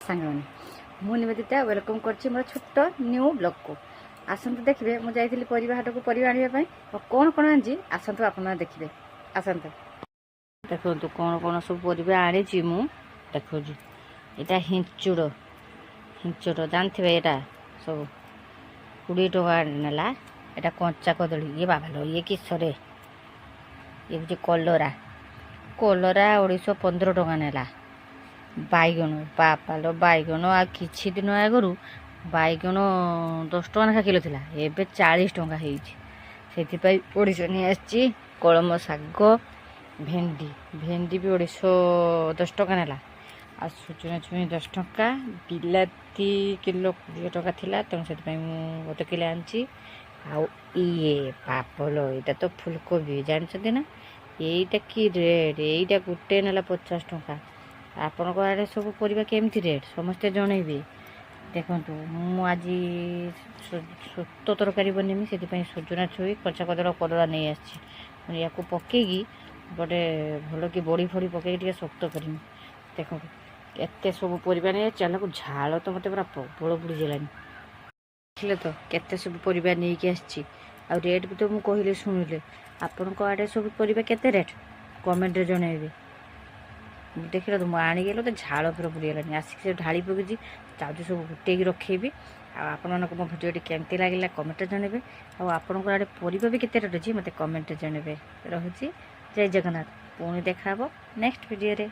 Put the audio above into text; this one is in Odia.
ସାଙ୍ଗମାନେ ମୁଁ ନିବେଦିତା ୱେଲକମ୍ କରୁଛି ମୋର ଛୋଟ ନ୍ୟୁ ବ୍ଲଗ୍ को ଆସନ୍ତୁ ଦେଖିବେ ମୁଁ ଯାଇଥିଲି ପରିବା ହାଟକୁ ପରିବା ଆଣିବା ପାଇଁ ଆଉ କ'ଣ କ'ଣ ଆଣିଛି ଆସନ୍ତୁ ଆପଣମାନେ ଦେଖିବେ ଆସନ୍ତୁ ଦେଖନ୍ତୁ କ'ଣ କ'ଣ ସବୁ ପରିବା ଆଣିଛି ମୁଁ ଦେଖାଉଛି ଏଇଟା ହିଞ୍ଚୁଡ଼ ଜାଣିଥିବେ ଏଇଟା ସବୁ 20 ଟଙ୍କା ନେଲା ଏଇଟା କଞ୍ଚା କଦଳୀ ଇଏ ବାବାଲୋ ଇଏ କିସରେ ଇଏ ହେଉଛି କଲରା 115 ଟଙ୍କା ନେଲା ବାଇଗଣ ବାପାଲୋ ବାଇଗଣ ଆଉ କିଛି ଦିନ ଆଗରୁ ବାଇଗଣ 10 ଟଙ୍କା ଲେଖା କିଲୋ ଥିଲା ଏବେ 40 ଟଙ୍କା ହେଇଛି ସେଥିପାଇଁ 150 ନେଇ ଆସିଛି କଳମ ଶାଗ ଭେଣ୍ଡି ବି 110 ଟଙ୍କା ନେଲା ଆଉ ସୁଜନା ଛୁଇଁ 10 ଟଙ୍କା ବିଲାତି କିଲୋ 20 ଟଙ୍କା ଥିଲା ତେଣୁ ସେଥିପାଇଁ ମୁଁ ଗୋଟେ କିଲୋ ଆଣିଛି ଆଉ ଇଏ ବାପଲୋ ଏଇଟା ତ ଫୁଲକୋବି ଜାଣିଛନ୍ତି ନା ଏଇଟା କି ରେଟ୍ ଏଇଟା ଗୋଟେ ନେଲା 50 ଟଙ୍କା ଆପଣଙ୍କ ଆଡ଼େ ସବୁ ପରିବା କେମିତି ରେଟ୍ ସମସ୍ତେ ଜଣେଇବେ ଦେଖନ୍ତୁ ମୁଁ ଆଜି ସୁତ ତରକାରୀ ବନେଇମି ସେଥିପାଇଁ ସୁଜନା ଛୁଇଁ କଞ୍ଚା କଲରା ନେଇ ଆସିଛି ୟାକୁ ପକେଇକି ଗୋଟେ ଭଲ କି ବଡ଼ି ଫଡ଼ି ପକେଇକି ଟିକେ ଶକ୍ତ କରିମି ଦେଖନ୍ତୁ କେତେ ସବୁ ପରିବା ନେଇ ଆସିଛି ଆଲୋକୁ ଝାଳ ତ ମୋତେ ପୁରା ପ୍ରବଳ ବୁଡ଼ିଗଲାଣି ଦେଖିଲେ ତ କେତେ ସବୁ ପରିବା ନେଇକି ଆସିଛି ଆଉ ରେଟ୍ ବି ତ ମୁଁ କହିଲେ ଶୁଣିଲେ ଆପଣଙ୍କ ଆଡ଼େ ସବୁ ପରିବା କେତେ ରେଟ୍ କମେଣ୍ଟରେ ଜଣେଇବେ ଦେଖିଲ ତ ମୁଁ ଆଣିଗଲେ ତ ଝାଳ ପୁରା ବୁଡ଼ିଗଲାଣି ଆସିକି ସେ ଢାଳି ପକେଇଛି ଯାଉଛି ସବୁ ଗୋଟେଇକି ରଖେଇବି ଆଉ ଆପଣମାନଙ୍କୁ ମୋ ଭିଡ଼ିଓଟି କେମିତି ଲାଗିଲା କମେଣ୍ଟରେ ଜଣେଇବେ ଆଉ ଆପଣଙ୍କ ଆଡ଼େ ପରିବା ବି କେତେ ରେଟ୍ ଅଛି ମୋତେ କମେଣ୍ଟରେ ଜଣେଇବେ ରହୁଛି ଜୟ ଜଗନ୍ନାଥ ପୁଣି ଦେଖା ହେବ ନେକ୍ସଟ ଭିଡ଼ିଓରେ।